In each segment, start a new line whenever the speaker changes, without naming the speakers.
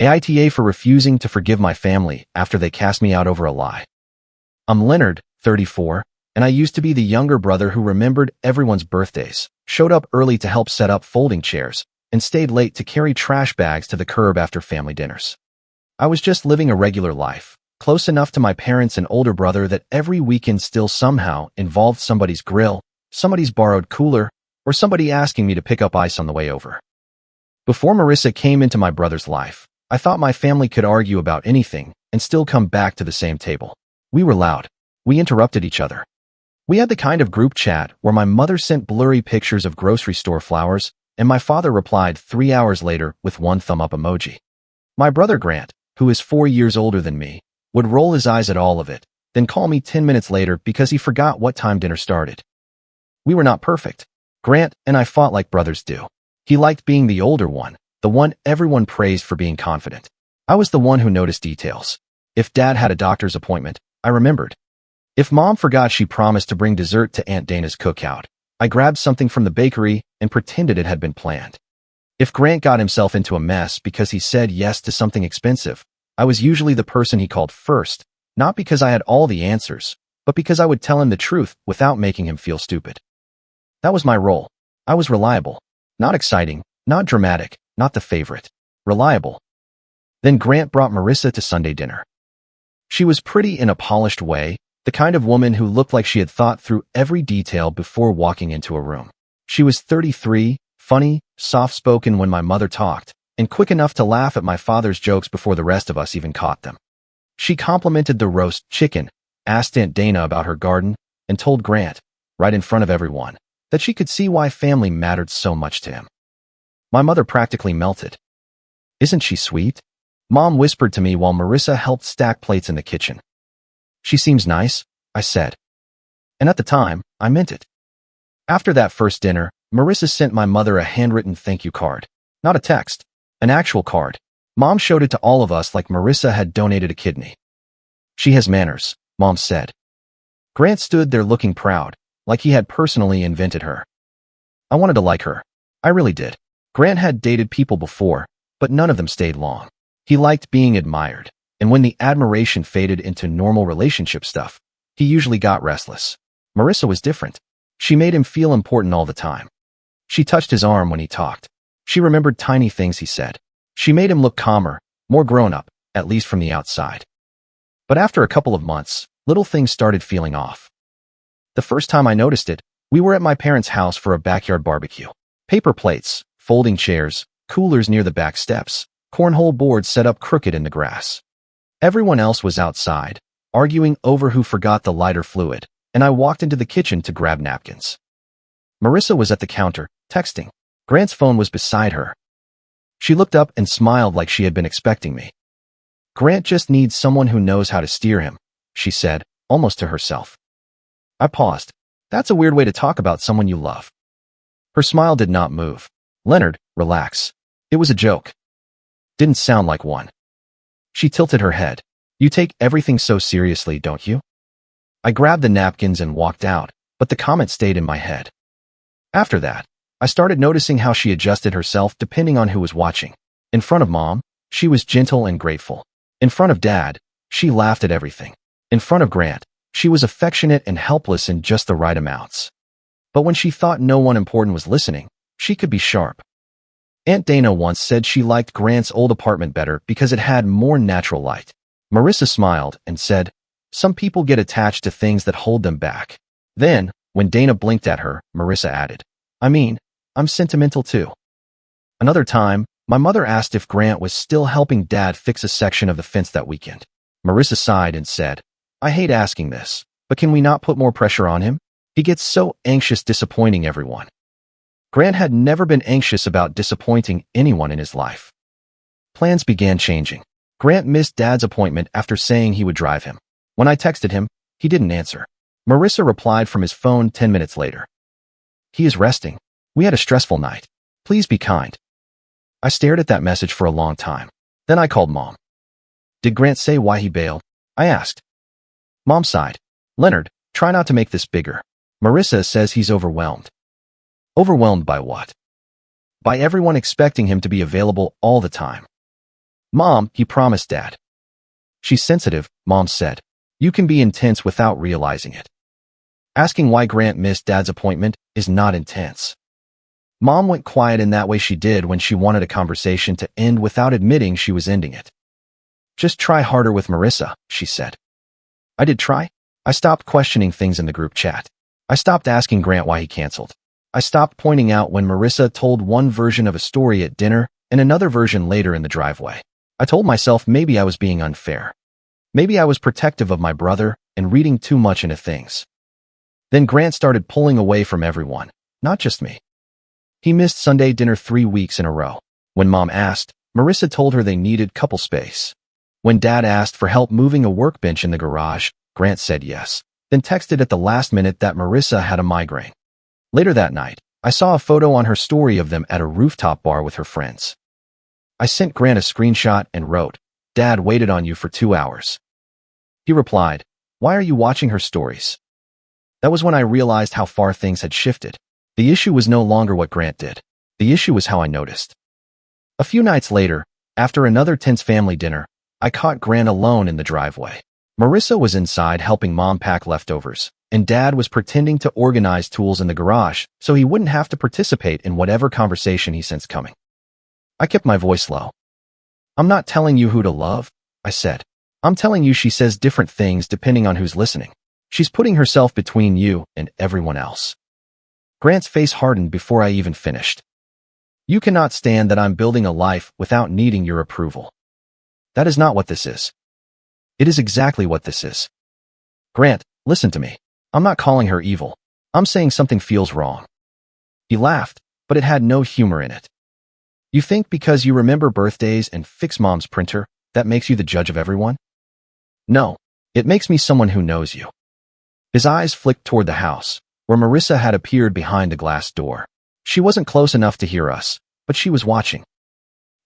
AITA for refusing to forgive my family after they cast me out over a lie. I'm Leonard, 34, and I used to be the younger brother who remembered everyone's birthdays, showed up early to help set up folding chairs, and stayed late to carry trash bags to the curb after family dinners. I was just living a regular life, close enough to my parents and older brother that every weekend still somehow involved somebody's grill, somebody's borrowed cooler, or somebody asking me to pick up ice on the way over. Before Marissa came into my brother's life, I thought my family could argue about anything and still come back to the same table. We were loud. We interrupted each other. We had the kind of group chat where my mother sent blurry pictures of grocery store flowers, and my father replied 3 hours later with one thumb-up emoji. My brother Grant, who is 4 years older than me, would roll his eyes at all of it, then call me 10 minutes later because he forgot what time dinner started. We were not perfect. Grant and I fought like brothers do. He liked being the older one, the one everyone praised for being confident. I was the one who noticed details. If Dad had a doctor's appointment, I remembered. If Mom forgot she promised to bring dessert to Aunt Dana's cookout, I grabbed something from the bakery and pretended it had been planned. If Grant got himself into a mess because he said yes to something expensive, I was usually the person he called first, not because I had all the answers, but because I would tell him the truth without making him feel stupid. That was my role. I was reliable. Not exciting, not dramatic, not the favorite. Reliable. Then Grant brought Marissa to Sunday dinner. She was pretty in a polished way, the kind of woman who looked like she had thought through every detail before walking into a room. She was 33, funny, soft-spoken when my mother talked, and quick enough to laugh at my father's jokes before the rest of us even caught them. She complimented the roast chicken, asked Aunt Dana about her garden, and told Grant, right in front of everyone, that she could see why family mattered so much to him. My mother practically melted. "Isn't she sweet?" Mom whispered to me while Marissa helped stack plates in the kitchen. "She seems nice," I said. And at the time, I meant it. After that first dinner, Marissa sent my mother a handwritten thank you card. Not a text, an actual card. Mom showed it to all of us like Marissa had donated a kidney. "She has manners," Mom said. Grant stood there looking proud, like he had personally invented her. I wanted to like her. I really did. Grant had dated people before, but none of them stayed long. He liked being admired, and when the admiration faded into normal relationship stuff, he usually got restless. Marissa was different. She made him feel important all the time. She touched his arm when he talked. She remembered tiny things he said. She made him look calmer, more grown-up, at least from the outside. But after a couple of months, little things started feeling off. The first time I noticed it, we were at my parents' house for a backyard barbecue. Paper plates, folding chairs, coolers near the back steps, cornhole boards set up crooked in the grass. Everyone else was outside, arguing over who forgot the lighter fluid, and I walked into the kitchen to grab napkins. Marissa was at the counter, texting. Grant's phone was beside her. She looked up and smiled like she had been expecting me. "Grant just needs someone who knows how to steer him," she said, almost to herself. I paused. That's a weird way to talk about someone you love. Her smile did not move. "Leonard, relax. It was a joke." Didn't sound like one. She tilted her head. "You take everything so seriously, don't you?" I grabbed the napkins and walked out, but the comment stayed in my head. After that, I started noticing how she adjusted herself depending on who was watching. In front of Mom, she was gentle and grateful. In front of Dad, she laughed at everything. In front of Grant, she was affectionate and helpless in just the right amounts. But when she thought no one important was listening, she could be sharp. Aunt Dana once said she liked Grant's old apartment better because it had more natural light. Marissa smiled and said, "Some people get attached to things that hold them back." Then, when Dana blinked at her, Marissa added, "I mean, I'm sentimental too." Another time, my mother asked if Grant was still helping Dad fix a section of the fence that weekend. Marissa sighed and said, "I hate asking this, but can we not put more pressure on him? He gets so anxious disappointing everyone." Grant had never been anxious about disappointing anyone in his life. Plans began changing. Grant missed Dad's appointment after saying he would drive him. When I texted him, he didn't answer. Marissa replied from his phone 10 minutes later. "He is resting. We had a stressful night. Please be kind." I stared at that message for a long time. Then I called Mom. "Did Grant say why he bailed?" I asked. Mom sighed. "Leonard, try not to make this bigger. Marissa says he's overwhelmed." Overwhelmed by what? By everyone expecting him to be available all the time. Mom, he promised Dad. She's sensitive, Mom said. You can be intense without realizing it. Asking why Grant missed Dad's appointment is not intense. Mom went quiet in that way she did when she wanted a conversation to end without admitting she was ending it. Just try harder with Marissa, she said. I did try. I stopped questioning things in the group chat. I stopped asking Grant why he canceled. I stopped pointing out when Marissa told one version of a story at dinner and another version later in the driveway. I told myself maybe I was being unfair. Maybe I was protective of my brother and reading too much into things. Then Grant started pulling away from everyone, not just me. He missed Sunday dinner 3 weeks in a row. When Mom asked, Marissa told her they needed couple space. When Dad asked for help moving a workbench in the garage, Grant said yes, then texted at the last minute that Marissa had a migraine. Later that night, I saw a photo on her story of them at a rooftop bar with her friends. I sent Grant a screenshot and wrote, Dad waited on you for 2 hours. He replied, why are you watching her stories? That was when I realized how far things had shifted. The issue was no longer what Grant did. The issue was how I noticed. A few nights later, after another tense family dinner, I caught Grant alone in the driveway. Marissa was inside helping Mom pack leftovers, and Dad was pretending to organize tools in the garage so he wouldn't have to participate in whatever conversation he sensed coming. I kept my voice low. I'm not telling you who to love, I said. I'm telling you she says different things depending on who's listening. She's putting herself between you and everyone else. Grant's face hardened before I even finished. You cannot stand that I'm building a life without needing your approval. That is not what this is. It is exactly what this is. Grant, listen to me. I'm not calling her evil. I'm saying something feels wrong. He laughed, but it had no humor in it. You think because you remember birthdays and fix Mom's printer, that makes you the judge of everyone? No, it makes me someone who knows you. His eyes flicked toward the house, where Marissa had appeared behind the glass door. She wasn't close enough to hear us, but she was watching.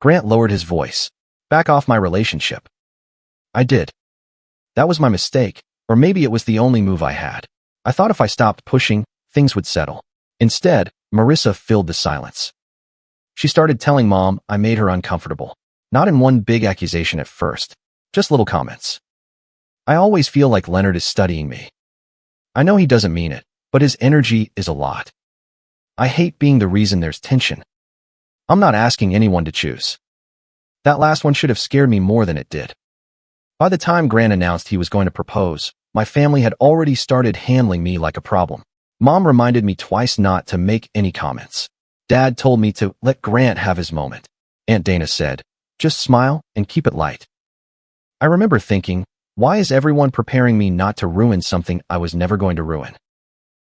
Grant lowered his voice. Back off my relationship. I did. That was my mistake, or maybe it was the only move I had. I thought if I stopped pushing, things would settle. Instead, Marissa filled the silence. She started telling Mom I made her uncomfortable. Not in one big accusation at first, just little comments. I always feel like Leonard is studying me. I know he doesn't mean it, but his energy is a lot. I hate being the reason there's tension. I'm not asking anyone to choose. That last one should have scared me more than it did. By the time Grant announced he was going to propose, my family had already started handling me like a problem. Mom reminded me twice not to make any comments. Dad told me to let Grant have his moment. Aunt Dana said, just smile and keep it light. I remember thinking, why is everyone preparing me not to ruin something I was never going to ruin?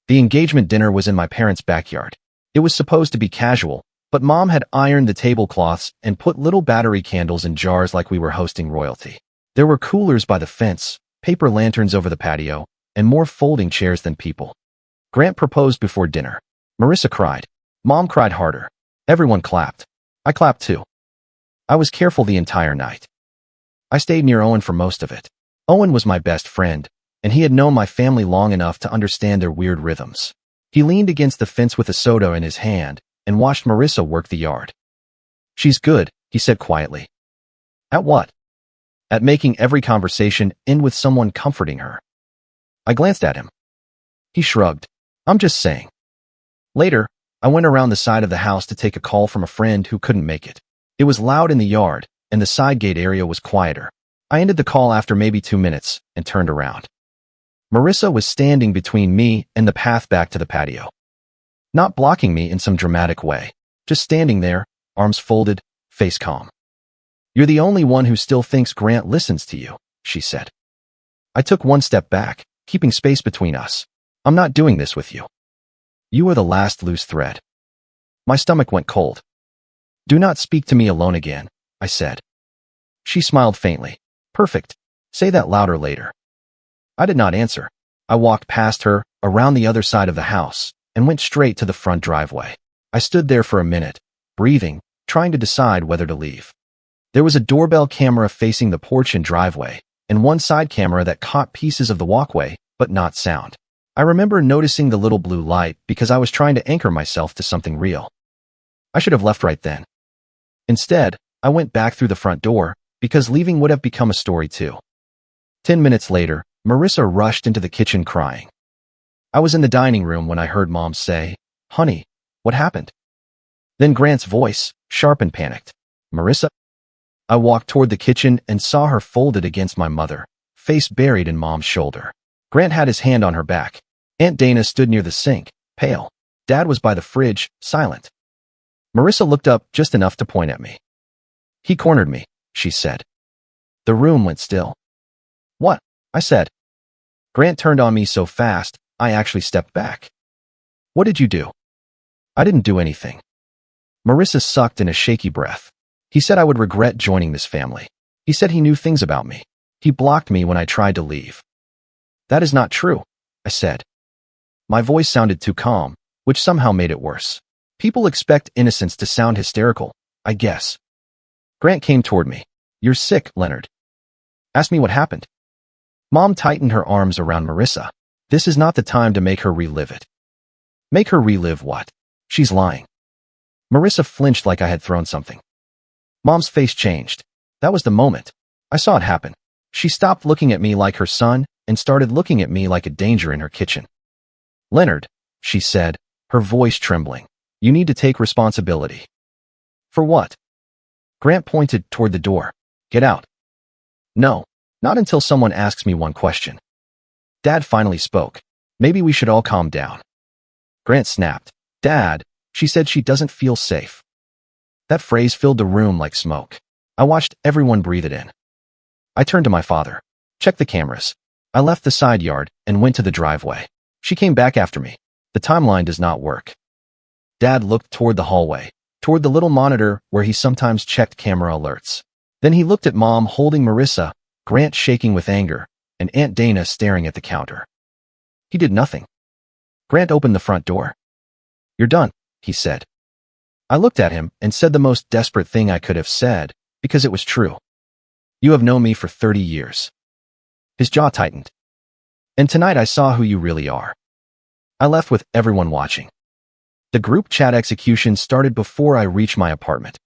The engagement dinner was in my parents' backyard. It was supposed to be casual, but Mom had ironed the tablecloths and put little battery candles in jars like we were hosting royalty. There were coolers by the fence, paper lanterns over the patio, and more folding chairs than people. Grant proposed before dinner. Marissa cried. Mom cried harder. Everyone clapped. I clapped too. I was careful the entire night. I stayed near Owen for most of it. Owen was my best friend, and he had known my family long enough to understand their weird rhythms. He leaned against the fence with a soda in his hand and watched Marissa work the yard. She's good, he said quietly. At what? At making every conversation end with someone comforting her. I glanced at him. He shrugged. I'm just saying. Later, I went around the side of the house to take a call from a friend who couldn't make it. It was loud in the yard, and the side gate area was quieter. I ended the call after maybe 2 minutes and turned around. Marissa was standing between me and the path back to the patio. Not blocking me in some dramatic way, just standing there, arms folded, face calm. You're the only one who still thinks Grant listens to you, she said. I took one step back, keeping space between us. I'm not doing this with you. You are the last loose thread. My stomach went cold. Do not speak to me alone again, I said. She smiled faintly. Perfect. Say that louder later. I did not answer. I walked past her, around the other side of the house, and went straight to the front driveway. I stood there for a minute, breathing, trying to decide whether to leave. There was a doorbell camera facing the porch and driveway, and one side camera that caught pieces of the walkway, but not sound. I remember noticing the little blue light because I was trying to anchor myself to something real. I should have left right then. Instead, I went back through the front door, because leaving would have become a story too. 10 minutes later, Marissa rushed into the kitchen crying. I was in the dining room when I heard Mom say, "Honey, what happened?" Then Grant's voice, sharp and panicked. "Marissa?" I walked toward the kitchen and saw her folded against my mother, face buried in Mom's shoulder. Grant had his hand on her back. Aunt Dana stood near the sink, pale. Dad was by the fridge, silent. Marissa looked up just enough to point at me. "He cornered me," she said. The room went still. "What?" I said. Grant turned on me so fast, I actually stepped back. "What did you do?" "I didn't do anything." Marissa sucked in a shaky breath. "He said I would regret joining this family. He said he knew things about me. He blocked me when I tried to leave." "That is not true," I said. My voice sounded too calm, which somehow made it worse. People expect innocence to sound hysterical, I guess. Grant came toward me. "You're sick, Leonard." "Ask me what happened." Mom tightened her arms around Marissa. "This is not the time to make her relive it." "Make her relive what? She's lying." Marissa flinched like I had thrown something. Mom's face changed. That was the moment. I saw it happen. She stopped looking at me like her son and started looking at me like a danger in her kitchen. "Leonard," she said, her voice trembling, "you need to take responsibility." "For what?" Grant pointed toward the door. "Get out." "No, not until someone asks me one question." Dad finally spoke. "Maybe we should all calm down." Grant snapped. "Dad, she said she doesn't feel safe." That phrase filled the room like smoke. I watched everyone breathe it in. I turned to my father. "Check the cameras." I left the side yard and went to the driveway. She came back after me. "The timeline does not work." Dad looked toward the hallway, toward the little monitor where he sometimes checked camera alerts. Then he looked at Mom holding Marissa, Grant shaking with anger, and Aunt Dana staring at the counter. He did nothing. Grant opened the front door. "You're done," he said. I looked at him and said the most desperate thing I could have said, because it was true. "You have known me for 30 years. His jaw tightened. "And tonight I saw who you really are." I left with everyone watching. The group chat execution started before I reached my apartment.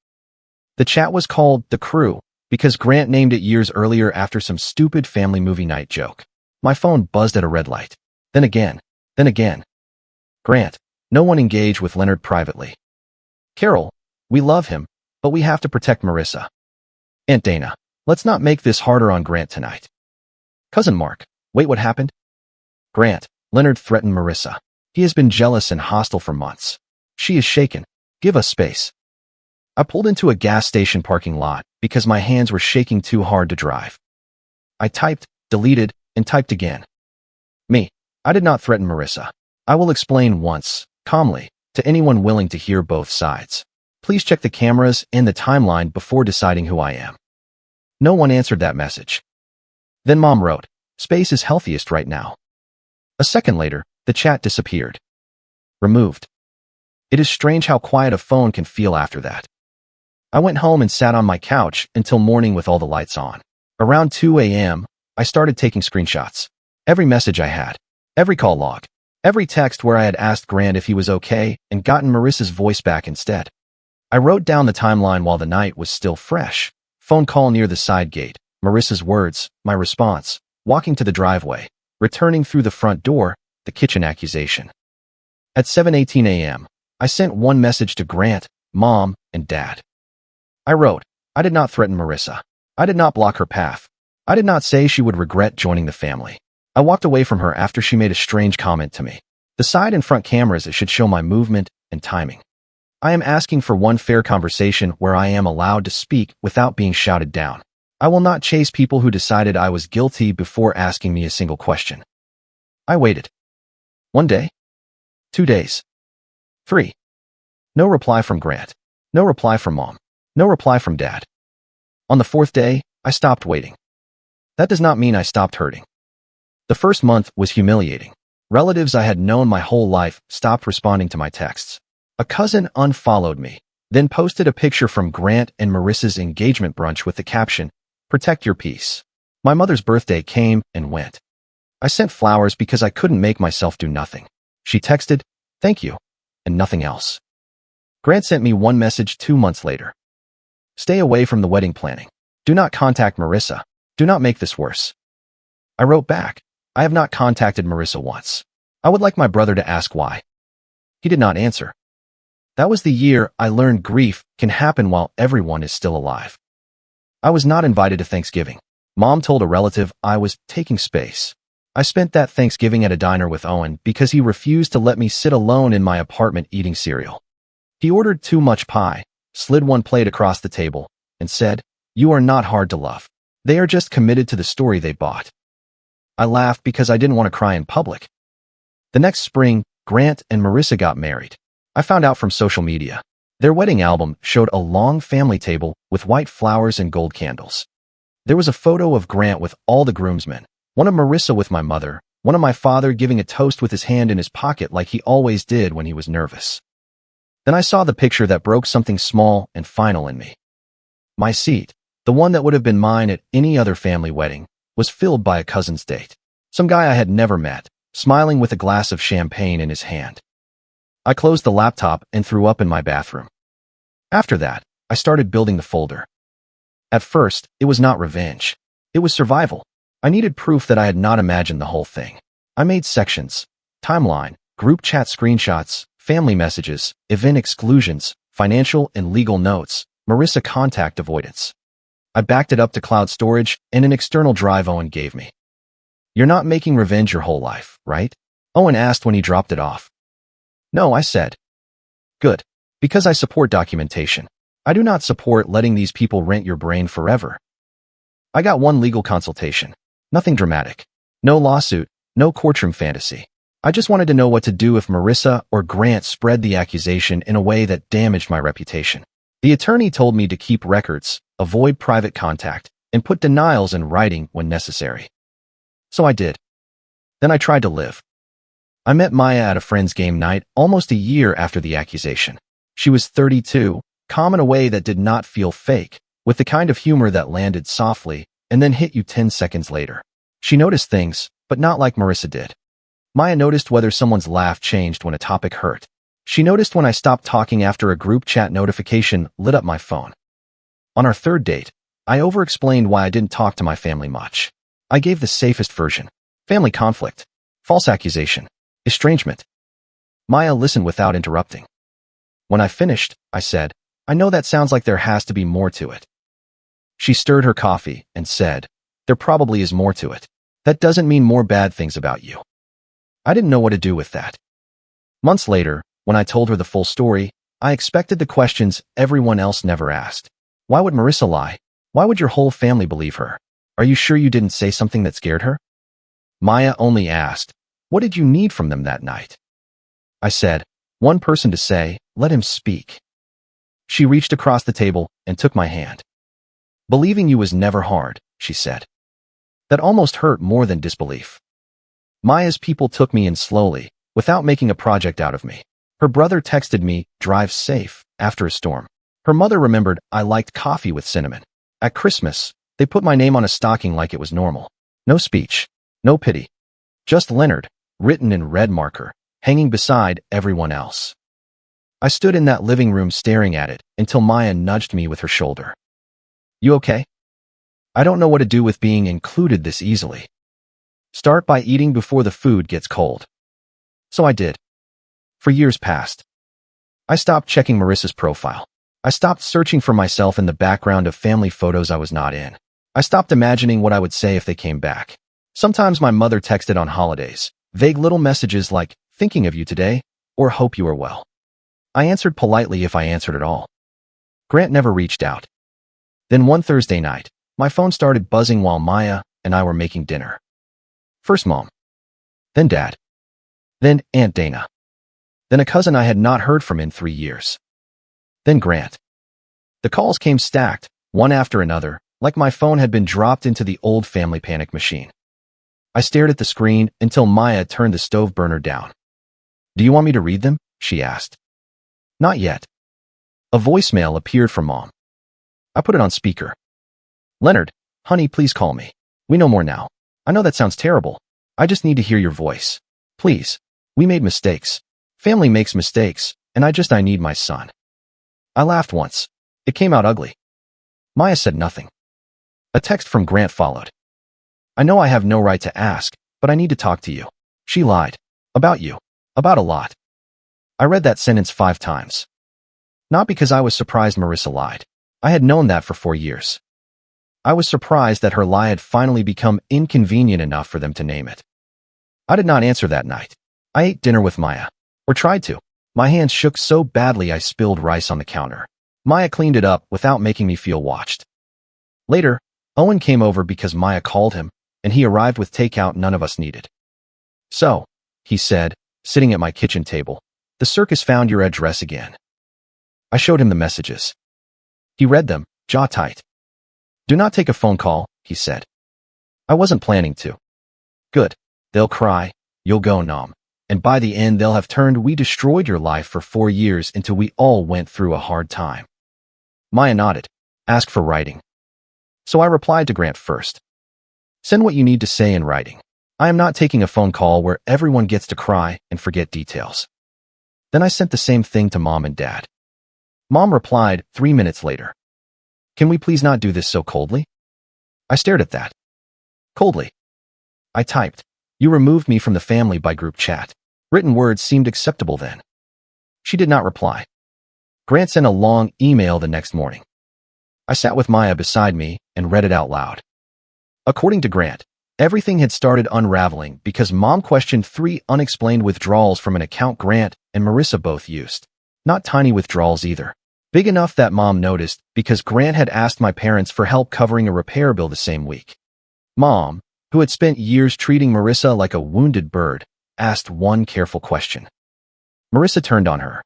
The chat was called The Crew because Grant named it years earlier after some stupid family movie night joke. My phone buzzed at a red light. Then again. "Grant, no one engage with Leonard privately." "Carol, we love him, but we have to protect Marissa." "Aunt Dana, let's not make this harder on Grant tonight." "Cousin Mark, wait, what happened?" "Grant, Leonard threatened Marissa. He has been jealous and hostile for months. She is shaken. Give us space." I pulled into a gas station parking lot because my hands were shaking too hard to drive. I typed, deleted, and typed again. "Me, I did not threaten Marissa. I will explain once, calmly, to anyone willing to hear both sides. Please check the cameras and the timeline before deciding who I am." No one answered that message. Then Mom wrote, "Space is healthiest right now." A second later, the chat disappeared. Removed. It is strange how quiet a phone can feel after that. I went home and sat on my couch until morning with all the lights on. Around 2 a.m., I started taking screenshots. Every message I had. Every call log. Every text where I had asked Grant if he was okay and gotten Marissa's voice back instead. I wrote down the timeline while the night was still fresh. Phone call near the side gate. Marissa's words, my response, walking to the driveway, returning through the front door, the kitchen accusation. At 7:18 a.m., I sent one message to Grant, Mom, and Dad. I wrote, "I did not threaten Marissa. I did not block her path. I did not say she would regret joining the family. I walked away from her after she made a strange comment to me. The side and front cameras should show my movement and timing. I am asking for one fair conversation where I am allowed to speak without being shouted down. I will not chase people who decided I was guilty before asking me a single question." I waited. 1 day. 2 days. 3. No reply from Grant. No reply from Mom. No reply from Dad. On the 4th day, I stopped waiting. That does not mean I stopped hurting. The first month was humiliating. Relatives I had known my whole life stopped responding to my texts. A cousin unfollowed me, then posted a picture from Grant and Marissa's engagement brunch with the caption, "Protect your peace." My mother's birthday came and went. I sent flowers because I couldn't make myself do nothing. She texted, "Thank you," and nothing else. Grant sent me one message 2 months later. "Stay away from the wedding planning. Do not contact Marissa. Do not make this worse. I wrote back, I have not contacted Marissa once. I would like my brother to ask why. He did not answer. That was the year I learned grief can happen while everyone is still alive. I was not invited to Thanksgiving. Mom told a relative I was taking space. I spent that Thanksgiving at a diner with Owen because he refused to let me sit alone in my apartment eating cereal. He ordered too much pie, slid one plate across the table, and said, "You are not hard to love. They are just committed to the story they bought." I laughed because I didn't want to cry in public. The next spring, Grant and Marissa got married. I found out from social media. Their wedding album showed a long family table with white flowers and gold candles. There was a photo of Grant with all the groomsmen, one of Marissa with my mother, one of my father giving a toast with his hand in his pocket like he always did when he was nervous. Then I saw the picture that broke something small and final in me. My seat, the one that would have been mine at any other family wedding, was filled by a cousin's date. Some guy I had never met, smiling with a glass of champagne in his hand. I closed the laptop and threw up in my bathroom. After that, I started building the folder. At first, it was not revenge. It was survival. I needed proof that I had not imagined the whole thing. I made sections: timeline, group chat screenshots, family messages, event exclusions, financial and legal notes, Marissa contact avoidance. I backed it up to cloud storage and an external drive Owen gave me. "You're not making revenge your whole life, right?" Owen asked when he dropped it off. "No," I said. "Good. Because I support documentation. I do not support letting these people rent your brain forever." I got one legal consultation. Nothing dramatic. No lawsuit, no courtroom fantasy. I just wanted to know what to do if Marissa or Grant spread the accusation in a way that damaged my reputation. The attorney told me to keep records, avoid private contact, and put denials in writing when necessary. So I did. Then I tried to live. I met Maya at a friend's game night almost a year after the accusation. She was 32, calm in a way that did not feel fake, with the kind of humor that landed softly and then hit you 10 seconds later. She noticed things, but not like Marissa did. Maya noticed whether someone's laugh changed when a topic hurt. She noticed when I stopped talking after a group chat notification lit up my phone. On our third date, I over-explained why I didn't talk to my family much. I gave the safest version: family conflict, false accusation, estrangement. Maya listened without interrupting. When I finished, I said, "I know that sounds like there has to be more to it." She stirred her coffee and said, "There probably is more to it. That doesn't mean more bad things about you." I didn't know what to do with that. Months later, when I told her the full story, I expected the questions everyone else never asked. Why would Marissa lie? Why would your whole family believe her? Are you sure you didn't say something that scared her? Maya only asked, "What did you need from them that night?" I said, "One person to say, 'Let him speak.'" She reached across the table and took my hand. "Believing you was never hard," she said. That almost hurt more than disbelief. Maya's people took me in slowly, without making a project out of me. Her brother texted me, "Drive safe," after a storm. Her mother remembered I liked coffee with cinnamon. At Christmas, they put my name on a stocking like it was normal. No speech, no pity. Just Leonard, written in red marker, hanging beside everyone else. I stood in that living room staring at it until Maya nudged me with her shoulder. "You okay?" "I don't know what to do with being included this easily." "Start by eating before the food gets cold." So I did. For years past. I stopped checking Marissa's profile. I stopped searching for myself in the background of family photos I was not in. I stopped imagining what I would say if they came back. Sometimes my mother texted on holidays, vague little messages like, "Thinking of you today," or "Hope you are well." I answered politely if I answered at all. Grant never reached out. Then one Thursday night, my phone started buzzing while Maya and I were making dinner. First Mom. Then Dad. Then Aunt Dana. Then a cousin I had not heard from in 3 years. Then Grant. The calls came stacked, one after another, like my phone had been dropped into the old family panic machine. I stared at the screen until Maya turned the stove burner down. "Do you want me to read them?" she asked. "Not yet." A voicemail appeared from Mom. I put it on speaker. "Leonard, honey, please call me. We know more now. I know that sounds terrible. I just need to hear your voice. Please. We made mistakes. Family makes mistakes, and I need my son." I laughed once. It came out ugly. Maya said nothing. A text from Grant followed. I know I have no right to ask, but I need to talk to you. She lied. About you. About a lot. I read that sentence 5 times. Not because I was surprised Marissa lied. I had known that for 4 years. I was surprised that her lie had finally become inconvenient enough for them to name it. I did not answer that night. I ate dinner with Maya. Or tried to. My hands shook so badly I spilled rice on the counter. Maya cleaned it up without making me feel watched. Later, Owen came over because Maya called him, and he arrived with takeout none of us needed. So, he said, sitting at my kitchen table, the circus found your address again. I showed him the messages. He read them, jaw tight. Do not take a phone call, he said. I wasn't planning to. Good. They'll cry, you'll go numb, and by the end they'll have turned we destroyed your life for 4 years until we all went through a hard time. Maya nodded. Ask for writing. So I replied to Grant first. Send what you need to say in writing. I am not taking a phone call where everyone gets to cry and forget details. Then I sent the same thing to Mom and Dad. Mom replied 3 minutes later. Can we please not do this so coldly? I stared at that. Coldly. I typed. You removed me from the family by group chat. Written words seemed acceptable then. She did not reply. Grant sent a long email the next morning. I sat with Maya beside me and read it out loud. According to Grant, everything had started unraveling because Mom questioned 3 unexplained withdrawals from an account Grant and Marissa both used. Not tiny withdrawals either. Big enough that Mom noticed because Grant had asked my parents for help covering a repair bill the same week. Mom, who had spent years treating Marissa like a wounded bird, asked one careful question. Marissa turned on her.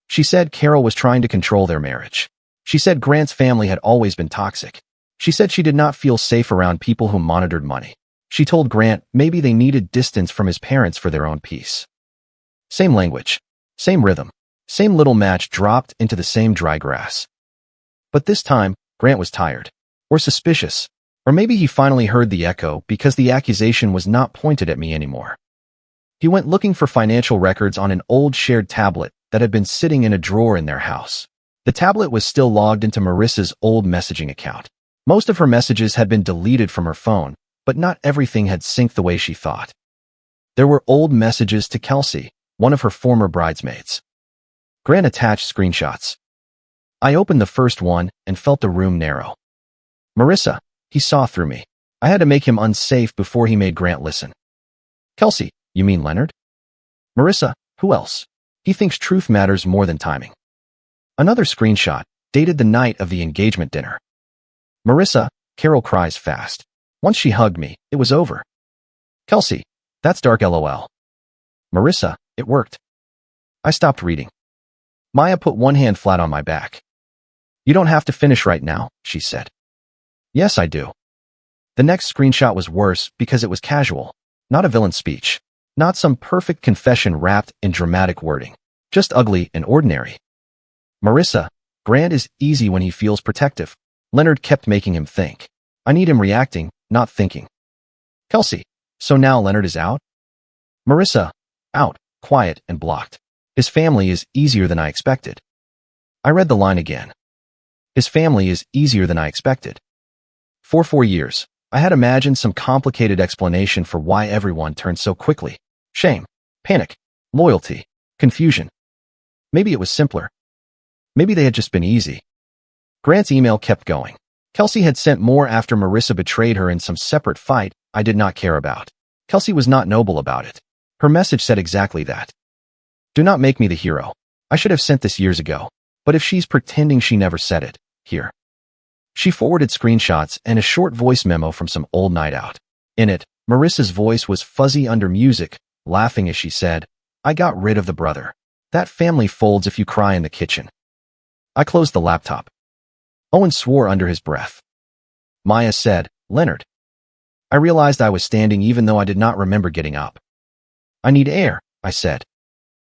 She said Carol was trying to control their marriage. She said Grant's family had always been toxic. She said she did not feel safe around people who monitored money. She told Grant maybe they needed distance from his parents for their own peace. Same language, same rhythm, same little match dropped into the same dry grass. But this time, Grant was tired, or suspicious, or maybe he finally heard the echo because the accusation was not pointed at me anymore. He went looking for financial records on an old shared tablet that had been sitting in a drawer in their house. The tablet was still logged into Marissa's old messaging account. Most of her messages had been deleted from her phone, but not everything had synced the way she thought. There were old messages to Kelsey, one of her former bridesmaids. Grant attached screenshots. I opened the first one and felt the room narrow. Marissa, he saw through me. I had to make him unsafe before he made Grant listen. Kelsey, you mean Leonard? Marissa, who else? He thinks truth matters more than timing. Another screenshot, dated the night of the engagement dinner. Marissa, Carol cries fast. Once she hugged me, it was over. Kelsey, that's dark LOL. Marissa, it worked. I stopped reading. Maya put one hand flat on my back. You don't have to finish right now, she said. Yes, I do. The next screenshot was worse because it was casual, not a villain speech, not some perfect confession wrapped in dramatic wording, just ugly and ordinary. Marissa, Grant is easy when he feels protective. Leonard kept making him think. I need him reacting, not thinking. Kelsey, so now Leonard is out? Marissa, out, quiet and blocked. His family is easier than I expected. I read the line again. His family is easier than I expected. For 4 years, I had imagined some complicated explanation for why everyone turned so quickly. Shame, panic, loyalty, confusion. Maybe it was simpler. Maybe they had just been easy. Grant's email kept going. Kelsey had sent more after Marissa betrayed her in some separate fight I did not care about. Kelsey was not noble about it. Her message said exactly that. Do not make me the hero. I should have sent this years ago. But if she's pretending she never said it, here. She forwarded screenshots and a short voice memo from some old night out. In it, Marissa's voice was fuzzy under music, laughing as she said, I got rid of the brother. That family folds if you cry in the kitchen. I closed the laptop. Owen swore under his breath. Maya said, Leonard. I realized I was standing even though I did not remember getting up. I need air, I said.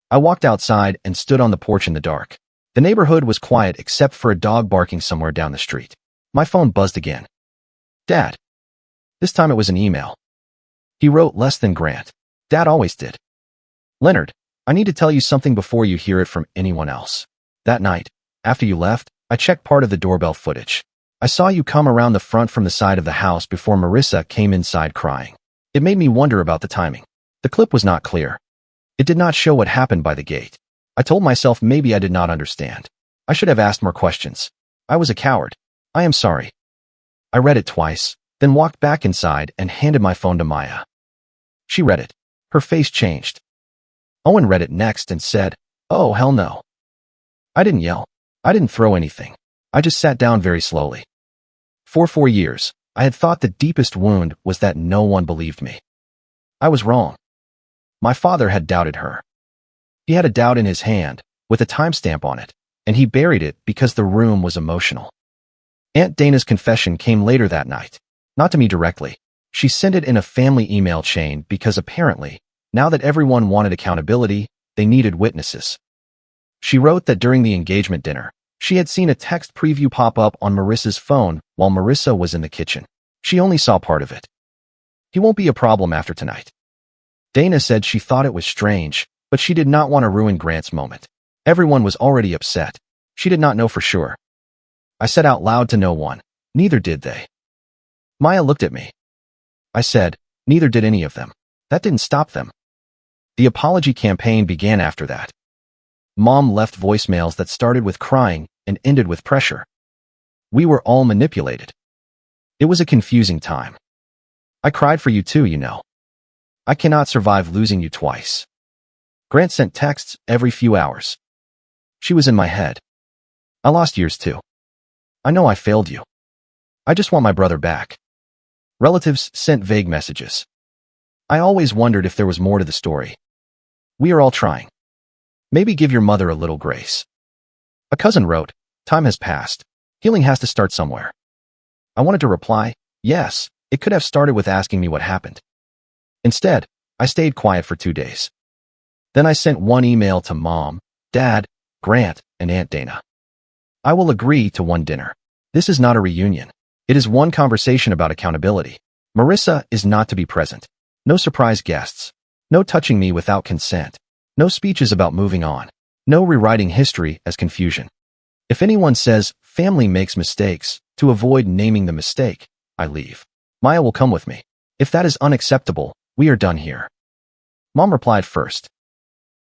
I walked outside and stood on the porch in the dark. The neighborhood was quiet except for a dog barking somewhere down the street. My phone buzzed again. Dad. This time it was an email. He wrote less than Grant. Dad always did. Leonard, I need to tell you something before you hear it from anyone else. That night, after you left, I checked part of the doorbell footage. I saw you come around the front from the side of the house before Marissa came inside crying. It made me wonder about the timing. The clip was not clear. It did not show what happened by the gate. I told myself maybe I did not understand. I should have asked more questions. I was a coward. I am sorry. I read it twice, then walked back inside and handed my phone to Maya. She read it. Her face changed. Owen read it next and said, "Oh, hell no." I didn't yell. I didn't throw anything. I just sat down very slowly. For 4 years, I had thought the deepest wound was that no one believed me. I was wrong. My father had doubted her. He had a doubt in his hand, with a timestamp on it, and he buried it because the room was emotional. Aunt Dana's confession came later that night. Not to me directly. She sent it in a family email chain because apparently, now that everyone wanted accountability, they needed witnesses. She wrote that during the engagement dinner, she had seen a text preview pop up on Marissa's phone while Marissa was in the kitchen. She only saw part of it. "He won't be a problem after tonight." Dana said she thought it was strange, but she did not want to ruin Grant's moment. Everyone was already upset. She did not know for sure. I said out loud to no one. Neither did they. Maya looked at me. I said, neither did any of them. That didn't stop them. The apology campaign began after that. Mom left voicemails that started with crying and ended with pressure. We were all manipulated. It was a confusing time. I cried for you too, you know. I cannot survive losing you twice. Grant sent texts every few hours. She was in my head. I lost years too. I know I failed you. I just want my brother back. Relatives sent vague messages. I always wondered if there was more to the story. We are all trying. Maybe give your mother a little grace. A cousin wrote, "Time has passed. Healing has to start somewhere." I wanted to reply, yes, it could have started with asking me what happened. Instead, I stayed quiet for 2 days. Then I sent one email to Mom, Dad, Grant, and Aunt Dana. I will agree to one dinner. This is not a reunion. It is one conversation about accountability. Marissa is not to be present. No surprise guests. No touching me without consent. No speeches about moving on. No rewriting history as confusion. If anyone says family makes mistakes, to avoid naming the mistake, I leave. Maya will come with me. If that is unacceptable, we are done here. Mom replied first.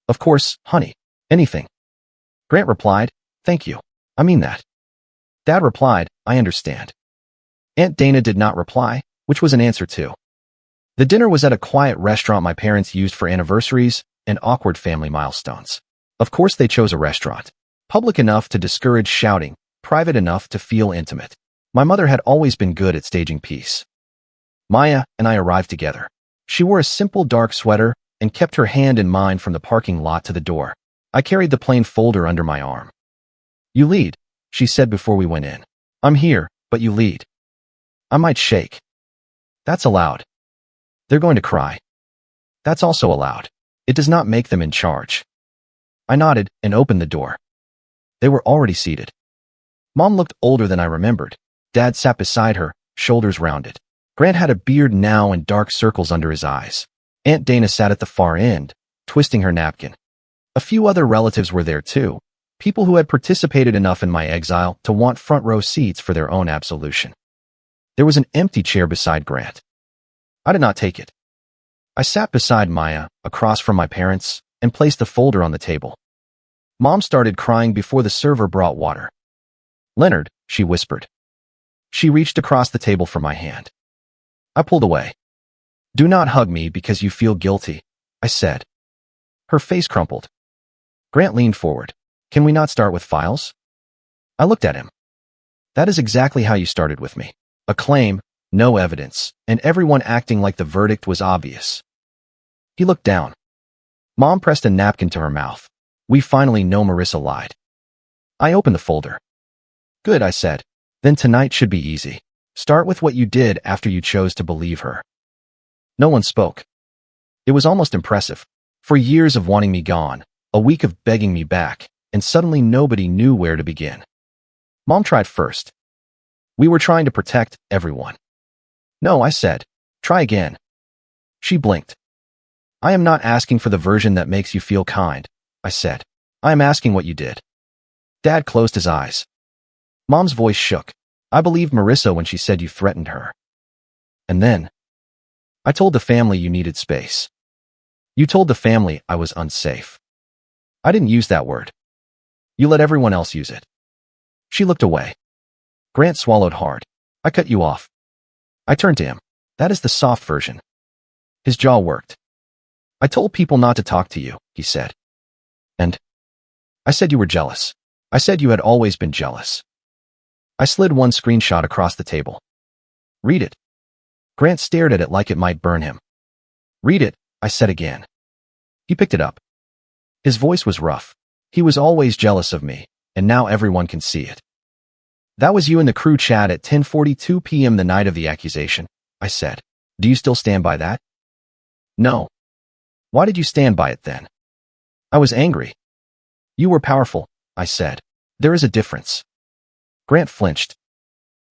Of course, honey. Anything. Grant replied, thank you. I mean that. Dad replied, I understand. Aunt Dana did not reply, which was an answer too. The dinner was at a quiet restaurant my parents used for anniversaries and awkward family milestones. Of course they chose a restaurant. Public enough to discourage shouting, private enough to feel intimate. My mother had always been good at staging peace. Maya and I arrived together. She wore a simple dark sweater and kept her hand in mine from the parking lot to the door. I carried the plain folder under my arm. You lead, she said before we went in. I'm here, but you lead. I might shake. That's allowed. They're going to cry. That's also allowed. It does not make them in charge. I nodded and opened the door. They were already seated. Mom looked older than I remembered. Dad sat beside her, shoulders rounded. Grant had a beard now and dark circles under his eyes. Aunt Dana sat at the far end, twisting her napkin. A few other relatives were there too, people who had participated enough in my exile to want front row seats for their own absolution. There was an empty chair beside Grant. I did not take it. I sat beside Maya, across from my parents, and placed the folder on the table. Mom started crying before the server brought water. Leonard, she whispered. She reached across the table for my hand. I pulled away. Do not hug me because you feel guilty, I said. Her face crumpled. Grant leaned forward. Can we not start with files? I looked at him. That is exactly how you started with me. A claim, no evidence, and everyone acting like the verdict was obvious. He looked down. Mom pressed a napkin to her mouth. We finally know Marissa lied. I opened the folder. Good, I said. Then tonight should be easy. Start with what you did after you chose to believe her. No one spoke. It was almost impressive. For years of wanting me gone, a week of begging me back, and suddenly nobody knew where to begin. Mom tried first. We were trying to protect everyone. No, I said. Try again. She blinked. I am not asking for the version that makes you feel kind, I said. I am asking what you did. Dad closed his eyes. Mom's voice shook. I believed Marissa when she said you threatened her. And then, I told the family you needed space. You told the family I was unsafe. I didn't use that word. You let everyone else use it. She looked away. Grant swallowed hard. I cut you off. I turned to him. That is the soft version. His jaw worked. I told people not to talk to you, he said. And I said you were jealous. I said you had always been jealous. I slid one screenshot across the table. Read it. Grant stared at it like it might burn him. Read it, I said again. He picked it up. His voice was rough. He was always jealous of me, and now everyone can see it. That was you in the crew chat at 10:42 p.m. the night of the accusation, I said. Do you still stand by that? No. Why did you stand by it then? I was angry. You were powerful, I said. There is a difference. Grant flinched.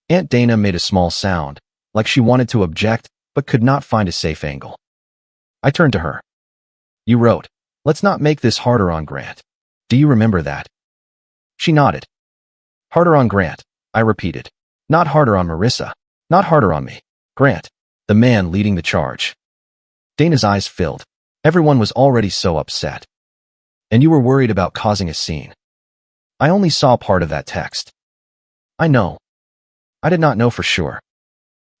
Aunt Dana made a small sound, like she wanted to object, but could not find a safe angle. I turned to her. You wrote, let's not make this harder on Grant. Do you remember that? She nodded. Harder on Grant, I repeated. Not harder on Marissa. Not harder on me. Grant, the man leading the charge. Dana's eyes filled. Everyone was already so upset. And you were worried about causing a scene. I only saw part of that text. I know. I did not know for sure.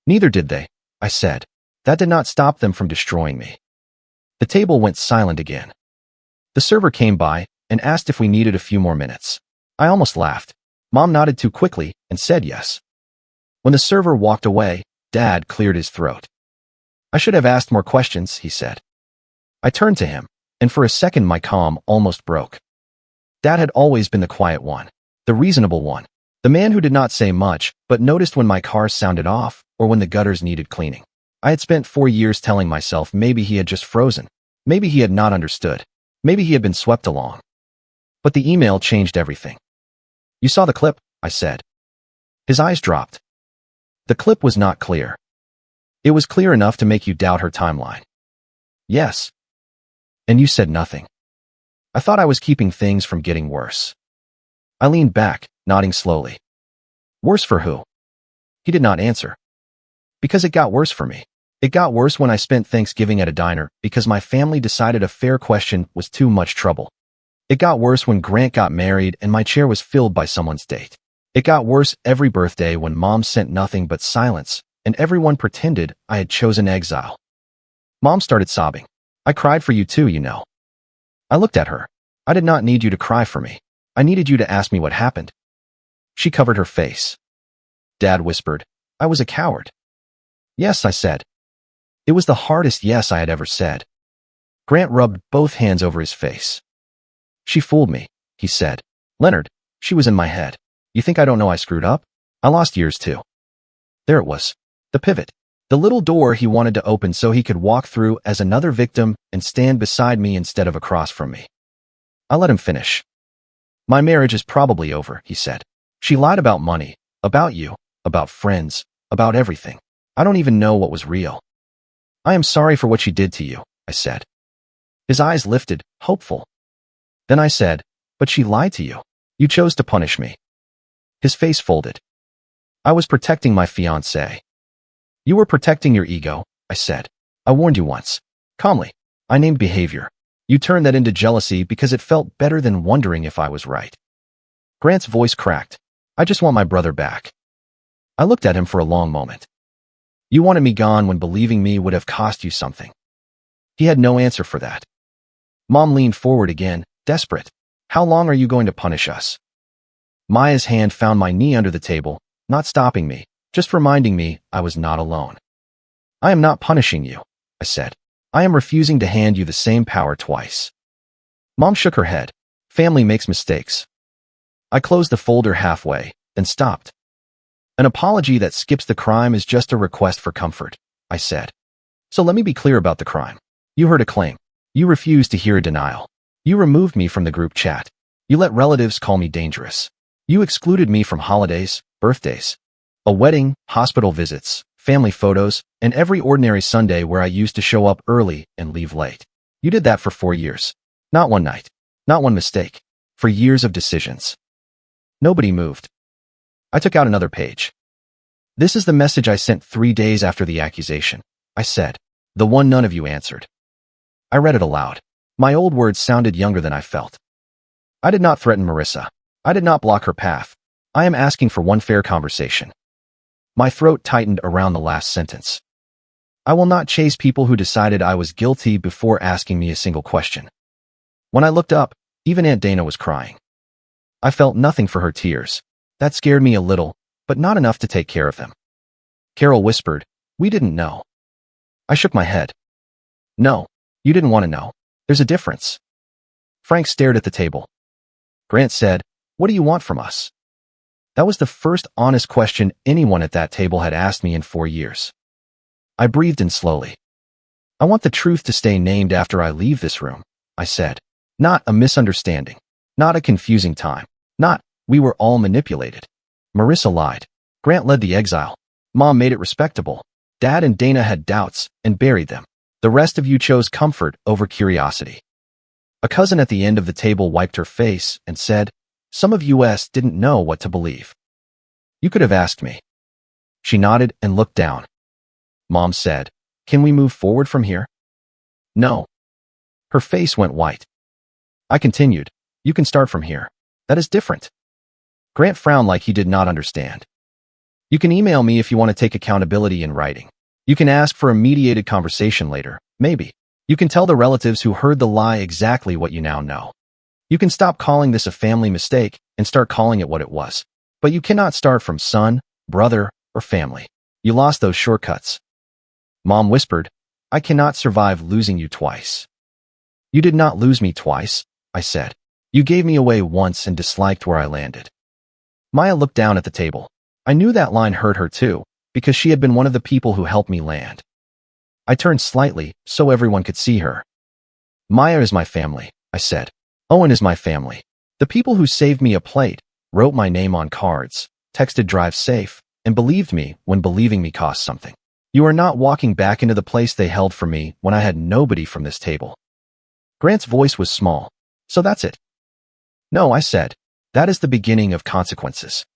Neither did they, I said. That did not stop them from destroying me. The table went silent again. The server came by and asked if we needed a few more minutes. I almost laughed. Mom nodded too quickly and said yes. When the server walked away, Dad cleared his throat. I should have asked more questions, he said. I turned to him, and for a second my calm almost broke. Dad had always been the quiet one, the reasonable one, the man who did not say much but noticed when my car sounded off or when the gutters needed cleaning. I had spent 4 years telling myself maybe he had just frozen, maybe he had not understood, maybe he had been swept along. But the email changed everything. You saw the clip, I said. His eyes dropped. The clip was not clear. It was clear enough to make you doubt her timeline. Yes. And you said nothing. I thought I was keeping things from getting worse. I leaned back, nodding slowly. Worse for who? He did not answer. Because it got worse for me. It got worse when I spent Thanksgiving at a diner because my family decided a fair question was too much trouble. It got worse when Grant got married and my chair was filled by someone's date. It got worse every birthday when Mom sent nothing but silence and everyone pretended I had chosen exile. Mom started sobbing. I cried for you too, you know. I looked at her. I did not need you to cry for me. I needed you to ask me what happened. She covered her face. Dad whispered, I was a coward. Yes, I said. It was the hardest yes I had ever said. Grant rubbed both hands over his face. She fooled me, he said. Leonard, she was in my head. You think I don't know I screwed up? I lost years too. There it was. The pivot. The little door he wanted to open so he could walk through as another victim and stand beside me instead of across from me. I let him finish. My marriage is probably over, he said. She lied about money, about you, about friends, about everything. I don't even know what was real. I am sorry for what she did to you, I said. His eyes lifted, hopeful. Then I said, but she lied to you. You chose to punish me. His face folded. I was protecting my fiancée. You were protecting your ego, I said. I warned you once. Calmly. I named behavior. You turned that into jealousy because it felt better than wondering if I was right. Grant's voice cracked. I just want my brother back. I looked at him for a long moment. You wanted me gone when believing me would have cost you something. He had no answer for that. Mom leaned forward again, desperate. How long are you going to punish us? Maya's hand found my knee under the table, not stopping me, just reminding me I was not alone. I am not punishing you, I said. I am refusing to hand you the same power twice. Mom shook her head. Family makes mistakes. I closed the folder halfway, then stopped. An apology that skips the crime is just a request for comfort, I said. So let me be clear about the crime. You heard a claim. You refused to hear a denial. You removed me from the group chat. You let relatives call me dangerous. You excluded me from holidays, birthdays, a wedding, hospital visits, family photos, and every ordinary Sunday where I used to show up early and leave late. You did that for 4 years. Not one night. Not one mistake. For years of decisions. Nobody moved. I took out another page. This is the message I sent 3 days after the accusation, I said. The one none of you answered. I read it aloud. My old words sounded younger than I felt. I did not threaten Marissa. I did not block her path. I am asking for one fair conversation. My throat tightened around the last sentence. I will not chase people who decided I was guilty before asking me a single question. When I looked up, even Aunt Dana was crying. I felt nothing for her tears. That scared me a little, but not enough to take care of them. Carol whispered, "We didn't know." I shook my head. "No, you didn't want to know. There's a difference." Frank stared at the table. Grant said, "What do you want from us?" That was the first honest question anyone at that table had asked me in 4 years. I breathed in slowly. "I want the truth to stay named after I leave this room," I said. "Not a misunderstanding. Not a confusing time. Not, we were all manipulated." Marissa lied. Grant led the exile. Mom made it respectable. Dad and Dana had doubts and buried them. The rest of you chose comfort over curiosity. A cousin at the end of the table wiped her face and said, "Some of us didn't know what to believe." "You could have asked me." She nodded and looked down. Mom said, "Can we move forward from here?" "No." Her face went white. I continued, "You can start from here. That is different." Grant frowned like he did not understand. "You can email me if you want to take accountability in writing. You can ask for a mediated conversation later, maybe. You can tell the relatives who heard the lie exactly what you now know. You can stop calling this a family mistake and start calling it what it was. But you cannot start from son, brother, or family. You lost those shortcuts." Mom whispered, "I cannot survive losing you twice." "You did not lose me twice," I said. "You gave me away once and disliked where I landed." Maya looked down at the table. I knew that line hurt her too, because she had been one of the people who helped me land. I turned slightly so everyone could see her. "Maya is my family," I said. "Owen is my family. The people who saved me a plate, wrote my name on cards, texted drive safe, and believed me when believing me cost something. You are not walking back into the place they held for me when I had nobody from this table." Grant's voice was small. "So that's it?" "No," I said. "That is the beginning of consequences."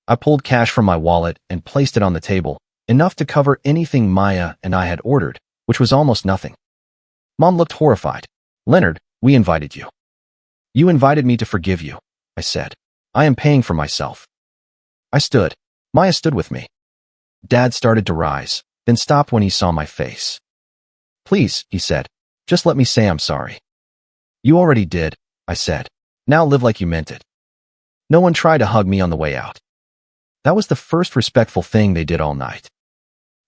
I pulled cash from my wallet and placed it on the table, enough to cover anything Maya and I had ordered, which was almost nothing. Mom looked horrified. "Leonard, we invited you." "You invited me to forgive you," I said. "I am paying for myself." I stood. Maya stood with me. Dad started to rise, then stopped when he saw my face. "Please," he said, "just let me say I'm sorry." "You already did," I said. "Now live like you meant it." No one tried to hug me on the way out. That was the first respectful thing they did all night.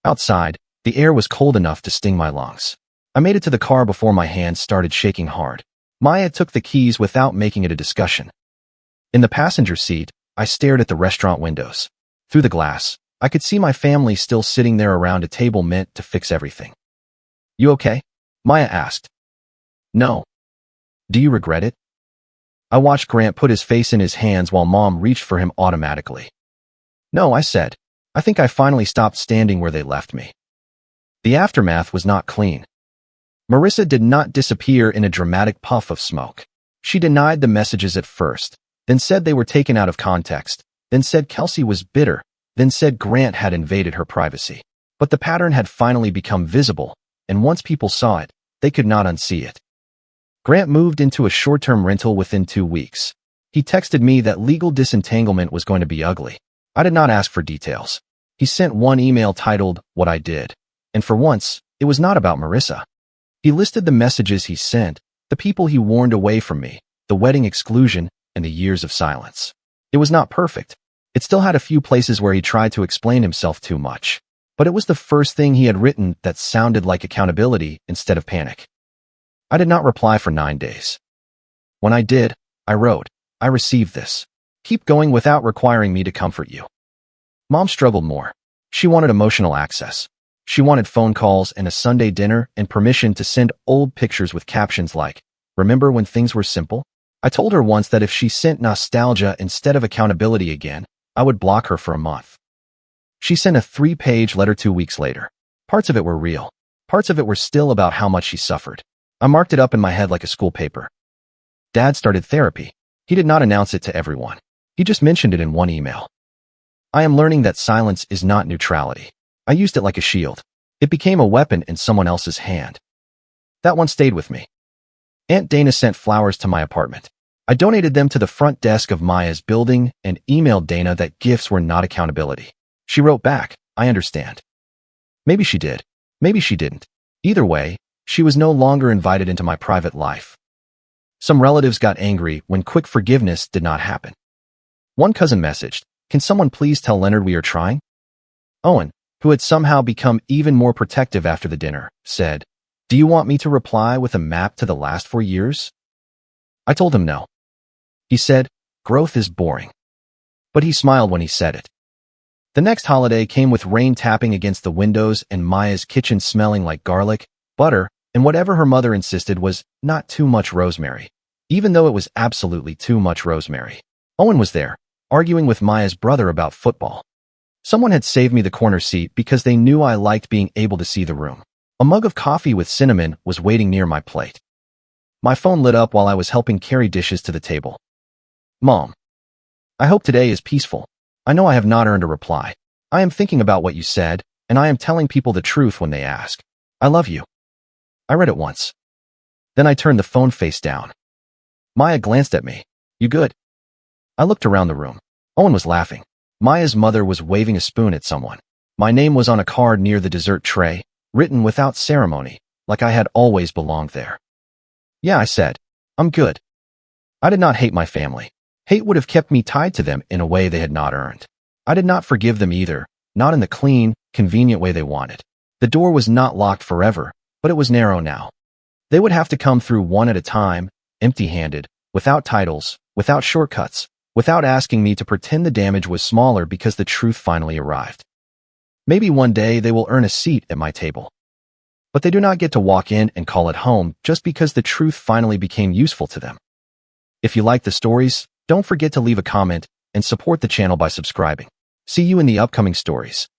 Outside, the air was cold enough to sting my lungs. I made it to the car before my hands started shaking hard. Maya took the keys without making it a discussion. In the passenger seat, I stared at the restaurant windows. Through the glass, I could see my family still sitting there around a table meant to fix everything. "You okay?" Maya asked. "No." "Do you regret it?" I watched Grant put his face in his hands while Mom reached for him automatically. "No," I said. "I think I finally stopped standing where they left me." The aftermath was not clean. Marissa did not disappear in a dramatic puff of smoke. She denied the messages at first, then said they were taken out of context, then said Kelsey was bitter, then said Grant had invaded her privacy. But the pattern had finally become visible, and once people saw it, they could not unsee it. Grant moved into a short-term rental within 2 weeks. He texted me that legal disentanglement was going to be ugly. I did not ask for details. He sent one email titled, "What I Did," and for once, it was not about Marissa. He listed the messages he sent, the people he warned away from me, the wedding exclusion, and the years of silence. It was not perfect. It still had a few places where he tried to explain himself too much. But it was the first thing he had written that sounded like accountability instead of panic. I did not reply for 9 days. When I did, I wrote, "I received this. Keep going without requiring me to comfort you." Mom struggled more. She wanted emotional access. She wanted phone calls and a Sunday dinner and permission to send old pictures with captions like, "Remember when things were simple?" I told her once that if she sent nostalgia instead of accountability again, I would block her for a month. She sent a 3-page letter 2 weeks later. Parts of it were real. Parts of it were still about how much she suffered. I marked it up in my head like a school paper. Dad started therapy. He did not announce it to everyone. He just mentioned it in one email. I am learning that silence is not neutrality. I used it like a shield. It became a weapon in someone else's hand. That one stayed with me. Aunt Dana sent flowers to my apartment. I donated them to the front desk of Maya's building and emailed Dana that gifts were not accountability. She wrote back, "I understand." Maybe she did. Maybe she didn't. Either way, she was no longer invited into my private life. Some relatives got angry when quick forgiveness did not happen. One cousin messaged, "Can someone please tell Leonard we are trying?" Owen, who had somehow become even more protective after the dinner, said, "Do you want me to reply with a map to the last 4 years?" I told him no. He said, "Growth is boring." But he smiled when he said it. The next holiday came with rain tapping against the windows and Maya's kitchen smelling like garlic, butter, and whatever her mother insisted was not too much rosemary, even though it was absolutely too much rosemary. Owen was there, arguing with Maya's brother about football. Someone had saved me the corner seat because they knew I liked being able to see the room. A mug of coffee with cinnamon was waiting near my plate. My phone lit up while I was helping carry dishes to the table. "Mom, I hope today is peaceful. I know I have not earned a reply. I am thinking about what you said, and I am telling people the truth when they ask. I love you." I read it once. Then I turned the phone face down. Maya glanced at me. "You good?" I looked around the room. Owen was laughing. Maya's mother was waving a spoon at someone. My name was on a card near the dessert tray, written without ceremony, like I had always belonged there. "Yeah," I said. "I'm good." I did not hate my family. Hate would have kept me tied to them in a way they had not earned. I did not forgive them either, not in the clean, convenient way they wanted. The door was not locked forever, but it was narrow now. They would have to come through one at a time, empty-handed, without titles, without shortcuts, without asking me to pretend the damage was smaller because the truth finally arrived. Maybe one day they will earn a seat at my table. But they do not get to walk in and call it home just because the truth finally became useful to them. If you like the stories, don't forget to leave a comment and support the channel by subscribing. See you in the upcoming stories.